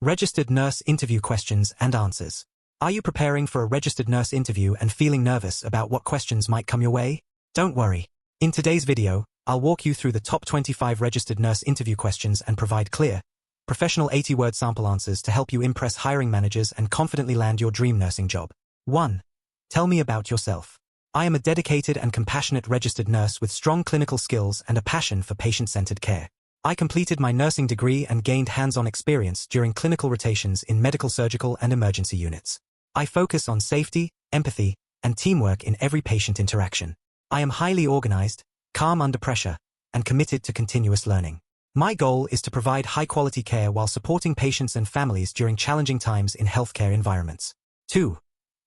Registered nurse interview questions and answers. Are you preparing for a registered nurse interview and feeling nervous about what questions might come your way? Don't worry. In today's video, I'll walk you through the top 25 registered nurse interview questions and provide clear, professional 80-word sample answers to help you impress hiring managers and confidently land your dream nursing job. 1. Tell me about yourself. I am a dedicated and compassionate registered nurse with strong clinical skills and a passion for patient-centered care. I completed my nursing degree and gained hands-on experience during clinical rotations in medical, surgical, and emergency units. I focus on safety, empathy, and teamwork in every patient interaction. I am highly organized, calm under pressure, and committed to continuous learning. My goal is to provide high-quality care while supporting patients and families during challenging times in healthcare environments. 2.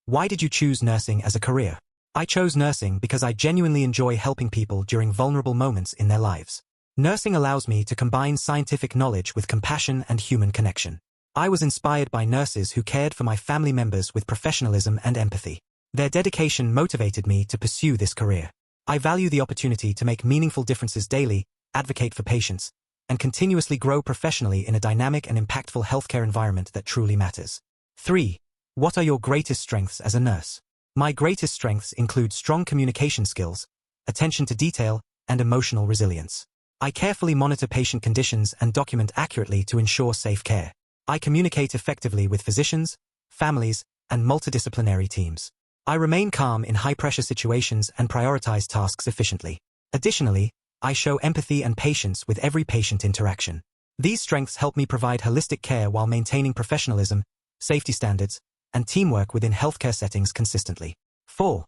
Why did you choose nursing as a career? I chose nursing because I genuinely enjoy helping people during vulnerable moments in their lives. Nursing allows me to combine scientific knowledge with compassion and human connection. I was inspired by nurses who cared for my family members with professionalism and empathy. Their dedication motivated me to pursue this career. I value the opportunity to make meaningful differences daily, advocate for patients, and continuously grow professionally in a dynamic and impactful healthcare environment that truly matters. 3. What are your greatest strengths as a nurse? My greatest strengths include strong communication skills, attention to detail, and emotional resilience. I carefully monitor patient conditions and document accurately to ensure safe care. I communicate effectively with physicians, families, and multidisciplinary teams. I remain calm in high-pressure situations and prioritize tasks efficiently. Additionally, I show empathy and patience with every patient interaction. These strengths help me provide holistic care while maintaining professionalism, safety standards, and teamwork within healthcare settings consistently. 4.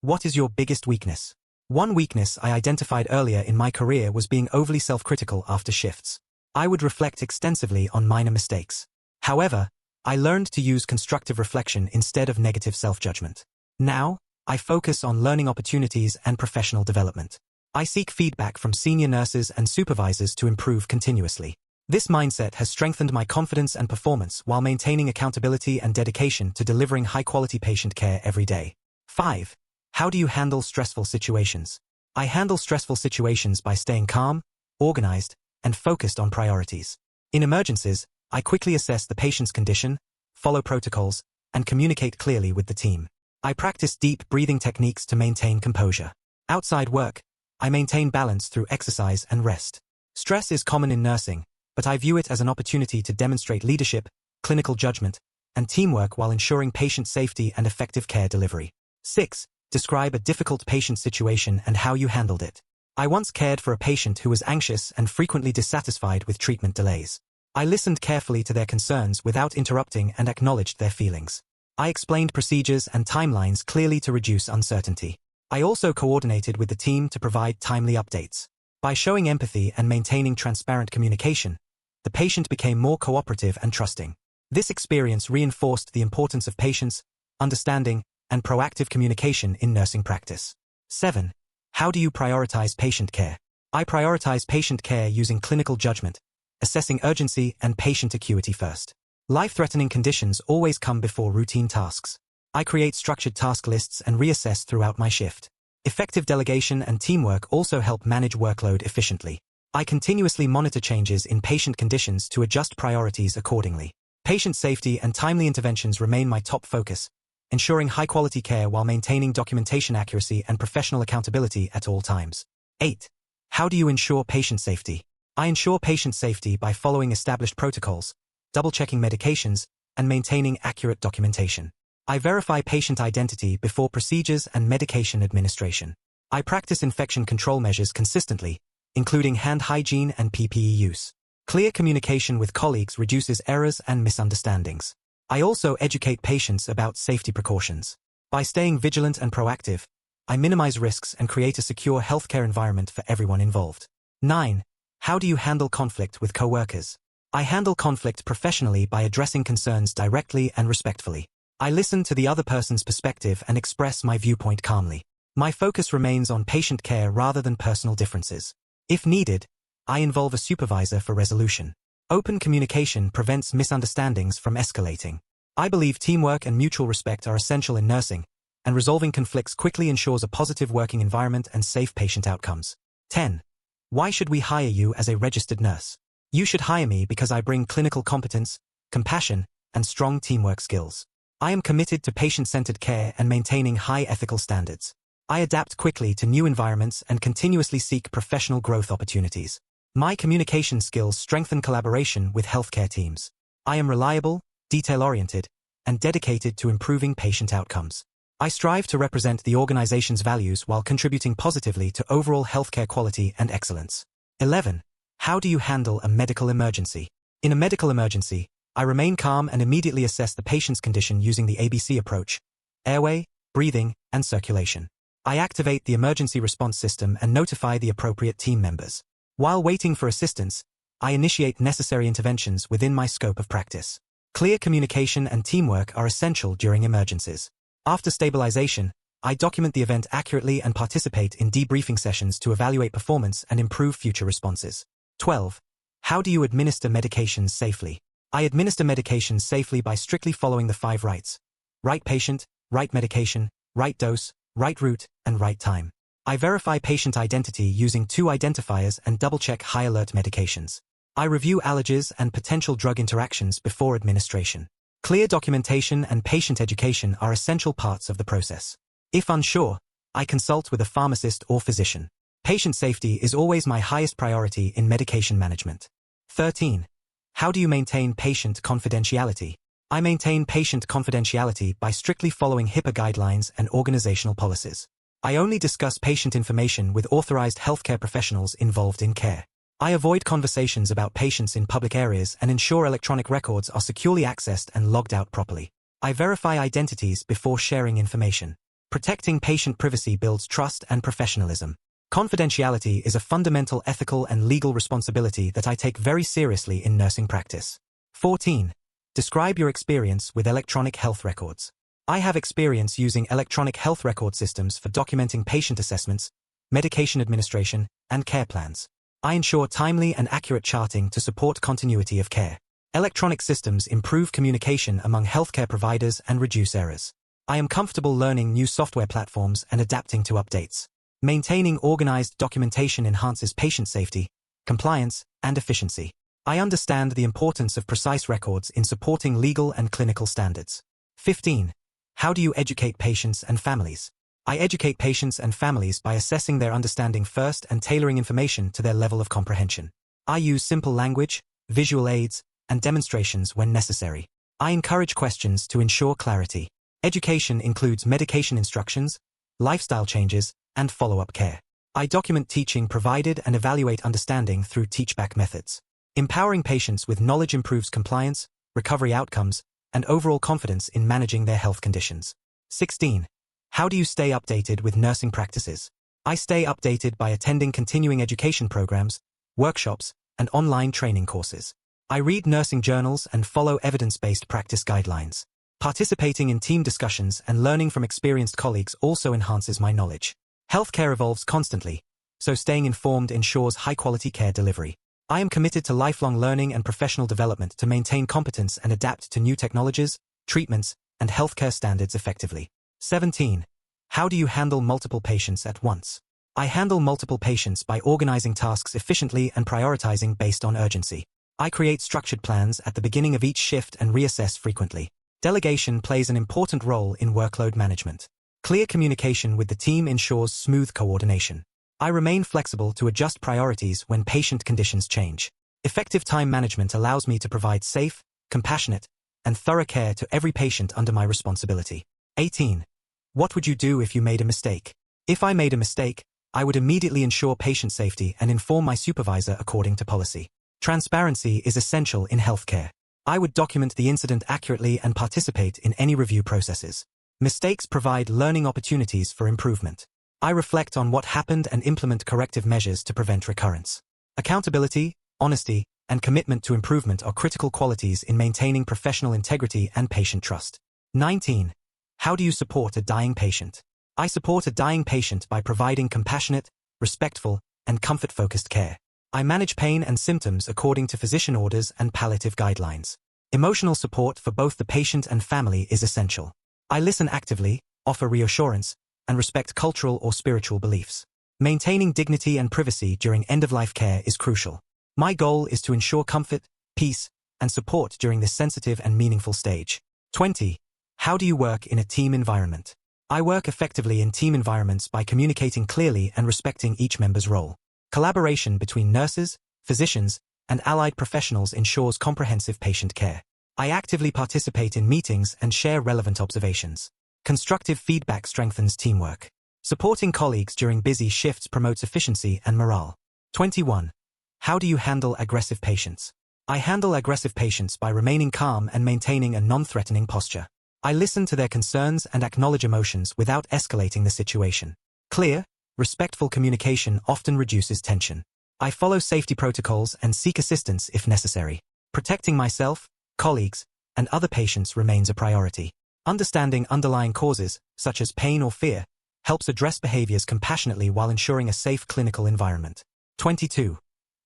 What is your biggest weakness? One weakness I identified earlier in my career was being overly self-critical after shifts. I would reflect extensively on minor mistakes. However, I learned to use constructive reflection instead of negative self-judgment. Now, I focus on learning opportunities and professional development. I seek feedback from senior nurses and supervisors to improve continuously. This mindset has strengthened my confidence and performance while maintaining accountability and dedication to delivering high-quality patient care every day. 5. How do you handle stressful situations? I handle stressful situations by staying calm, organized, and focused on priorities. In emergencies, I quickly assess the patient's condition, follow protocols, and communicate clearly with the team. I practice deep breathing techniques to maintain composure. Outside work, I maintain balance through exercise and rest. Stress is common in nursing, but I view it as an opportunity to demonstrate leadership, clinical judgment, and teamwork while ensuring patient safety and effective care delivery. 6. Describe a difficult patient situation and how you handled it. I once cared for a patient who was anxious and frequently dissatisfied with treatment delays. I listened carefully to their concerns without interrupting and acknowledged their feelings. I explained procedures and timelines clearly to reduce uncertainty. I also coordinated with the team to provide timely updates. By showing empathy and maintaining transparent communication, the patient became more cooperative and trusting. This experience reinforced the importance of patience, understanding, and proactive communication in nursing practice. 7. How do you prioritize patient care? I prioritize patient care using clinical judgment, assessing urgency and patient acuity first. Life-threatening conditions always come before routine tasks. I create structured task lists and reassess throughout my shift. Effective delegation and teamwork also help manage workload efficiently. I continuously monitor changes in patient conditions to adjust priorities accordingly. Patient safety and timely interventions remain my top focus, ensuring high-quality care while maintaining documentation accuracy and professional accountability at all times. 8. How do you ensure patient safety? I ensure patient safety by following established protocols, double-checking medications, and maintaining accurate documentation. I verify patient identity before procedures and medication administration. I practice infection control measures consistently, including hand hygiene and PPE use. Clear communication with colleagues reduces errors and misunderstandings. I also educate patients about safety precautions. By staying vigilant and proactive, I minimize risks and create a secure healthcare environment for everyone involved. 9. How do you handle conflict with coworkers? I handle conflict professionally by addressing concerns directly and respectfully. I listen to the other person's perspective and express my viewpoint calmly. My focus remains on patient care rather than personal differences. If needed, I involve a supervisor for resolution. Open communication prevents misunderstandings from escalating. I believe teamwork and mutual respect are essential in nursing, and resolving conflicts quickly ensures a positive working environment and safe patient outcomes. 10. Why should we hire you as a registered nurse? You should hire me because I bring clinical competence, compassion, and strong teamwork skills. I am committed to patient-centered care and maintaining high ethical standards. I adapt quickly to new environments and continuously seek professional growth opportunities. My communication skills strengthen collaboration with healthcare teams. I am reliable, detail-oriented, and dedicated to improving patient outcomes. I strive to represent the organization's values while contributing positively to overall healthcare quality and excellence. 11. How do you handle a medical emergency? In a medical emergency, I remain calm and immediately assess the patient's condition using the ABC approach: airway, breathing, and circulation. I activate the emergency response system and notify the appropriate team members. While waiting for assistance, I initiate necessary interventions within my scope of practice. Clear communication and teamwork are essential during emergencies. After stabilization, I document the event accurately and participate in debriefing sessions to evaluate performance and improve future responses. 12. How do you administer medications safely? I administer medications safely by strictly following the 5 rights: right patient, right medication, right dose, right route, and right time. I verify patient identity using 2 identifiers and double-check high-alert medications. I review allergies and potential drug interactions before administration. Clear documentation and patient education are essential parts of the process. If unsure, I consult with a pharmacist or physician. Patient safety is always my highest priority in medication management. 13. How do you maintain patient confidentiality? I maintain patient confidentiality by strictly following HIPAA guidelines and organizational policies. I only discuss patient information with authorized healthcare professionals involved in care. I avoid conversations about patients in public areas and ensure electronic records are securely accessed and logged out properly. I verify identities before sharing information. Protecting patient privacy builds trust and professionalism. Confidentiality is a fundamental ethical and legal responsibility that I take very seriously in nursing practice. 14. Describe your experience with electronic health records. I have experience using electronic health record systems for documenting patient assessments, medication administration, and care plans. I ensure timely and accurate charting to support continuity of care. Electronic systems improve communication among healthcare providers and reduce errors. I am comfortable learning new software platforms and adapting to updates. Maintaining organized documentation enhances patient safety, compliance, and efficiency. I understand the importance of precise records in supporting legal and clinical standards. 15. How do you educate patients and families? I educate patients and families by assessing their understanding first and tailoring information to their level of comprehension. I use simple language, visual aids, and demonstrations when necessary. I encourage questions to ensure clarity. Education includes medication instructions, lifestyle changes, and follow-up care. I document teaching provided and evaluate understanding through teach-back methods. Empowering patients with knowledge improves compliance, recovery outcomes, and overall confidence in managing their health conditions. 16. How do you stay updated with nursing practices? I stay updated by attending continuing education programs, workshops, and online training courses. I read nursing journals and follow evidence-based practice guidelines. Participating in team discussions and learning from experienced colleagues also enhances my knowledge. Healthcare evolves constantly, so staying informed ensures high-quality care delivery. I am committed to lifelong learning and professional development to maintain competence and adapt to new technologies, treatments, and healthcare standards effectively. 17. How do you handle multiple patients at once? I handle multiple patients by organizing tasks efficiently and prioritizing based on urgency. I create structured plans at the beginning of each shift and reassess frequently. Delegation plays an important role in workload management. Clear communication with the team ensures smooth coordination. I remain flexible to adjust priorities when patient conditions change. Effective time management allows me to provide safe, compassionate, and thorough care to every patient under my responsibility. 18. What would you do if you made a mistake? If I made a mistake, I would immediately ensure patient safety and inform my supervisor according to policy. Transparency is essential in healthcare. I would document the incident accurately and participate in any review processes. Mistakes provide learning opportunities for improvement. I reflect on what happened and implement corrective measures to prevent recurrence. Accountability, honesty, and commitment to improvement are critical qualities in maintaining professional integrity and patient trust. 19. How do you support a dying patient? I support a dying patient by providing compassionate, respectful, and comfort-focused care. I manage pain and symptoms according to physician orders and palliative guidelines. Emotional support for both the patient and family is essential. I listen actively, offer reassurance, and respect cultural or spiritual beliefs. Maintaining dignity and privacy during end-of-life care is crucial. My goal is to ensure comfort, peace, and support during this sensitive and meaningful stage. 20. How do you work in a team environment? I work effectively in team environments by communicating clearly and respecting each member's role. Collaboration between nurses, physicians, and allied professionals ensures comprehensive patient care. I actively participate in meetings and share relevant observations. Constructive feedback strengthens teamwork. Supporting colleagues during busy shifts promotes efficiency and morale. 21. How do you handle aggressive patients? I handle aggressive patients by remaining calm and maintaining a non-threatening posture. I listen to their concerns and acknowledge emotions without escalating the situation. Clear, respectful communication often reduces tension. I follow safety protocols and seek assistance if necessary. Protecting myself, colleagues, and other patients remains a priority. Understanding underlying causes, such as pain or fear, helps address behaviors compassionately while ensuring a safe clinical environment. 22.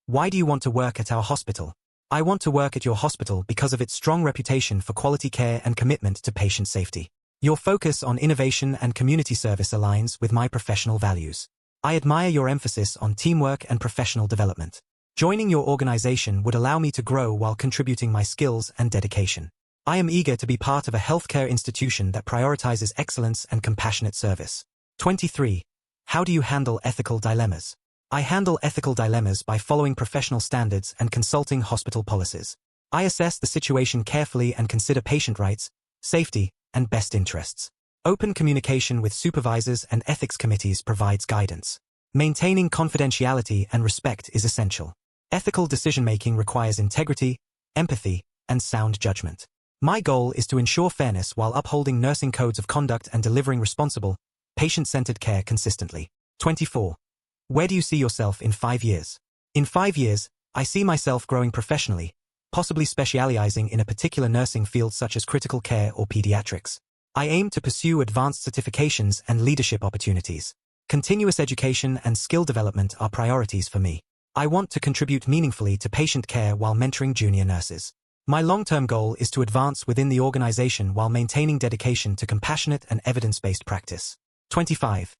Why do you want to work at our hospital? I want to work at your hospital because of its strong reputation for quality care and commitment to patient safety. Your focus on innovation and community service aligns with my professional values. I admire your emphasis on teamwork and professional development. Joining your organization would allow me to grow while contributing my skills and dedication. I am eager to be part of a healthcare institution that prioritizes excellence and compassionate service. 23. How do you handle ethical dilemmas? I handle ethical dilemmas by following professional standards and consulting hospital policies. I assess the situation carefully and consider patient rights, safety, and best interests. Open communication with supervisors and ethics committees provides guidance. Maintaining confidentiality and respect is essential. Ethical decision-making requires integrity, empathy, and sound judgment. My goal is to ensure fairness while upholding nursing codes of conduct and delivering responsible, patient-centered care consistently. 24. Where do you see yourself in 5 years? In 5 years, I see myself growing professionally, possibly specializing in a particular nursing field such as critical care or pediatrics. I aim to pursue advanced certifications and leadership opportunities. Continuous education and skill development are priorities for me. I want to contribute meaningfully to patient care while mentoring junior nurses. My long-term goal is to advance within the organization while maintaining dedication to compassionate and evidence-based practice. 25.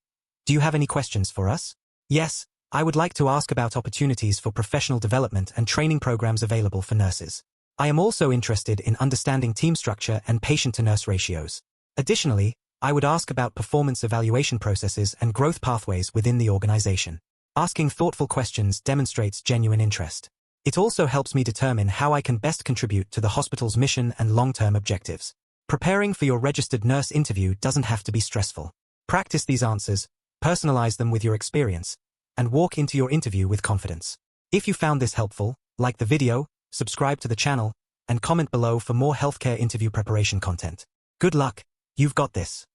Do you have any questions for us? Yes, I would like to ask about opportunities for professional development and training programs available for nurses. I am also interested in understanding team structure and patient-to-nurse ratios. Additionally, I would ask about performance evaluation processes and growth pathways within the organization. Asking thoughtful questions demonstrates genuine interest. It also helps me determine how I can best contribute to the hospital's mission and long-term objectives. Preparing for your registered nurse interview doesn't have to be stressful. Practice these answers, personalize them with your experience, and walk into your interview with confidence. If you found this helpful, like the video, subscribe to the channel, and comment below for more healthcare interview preparation content. Good luck, you've got this.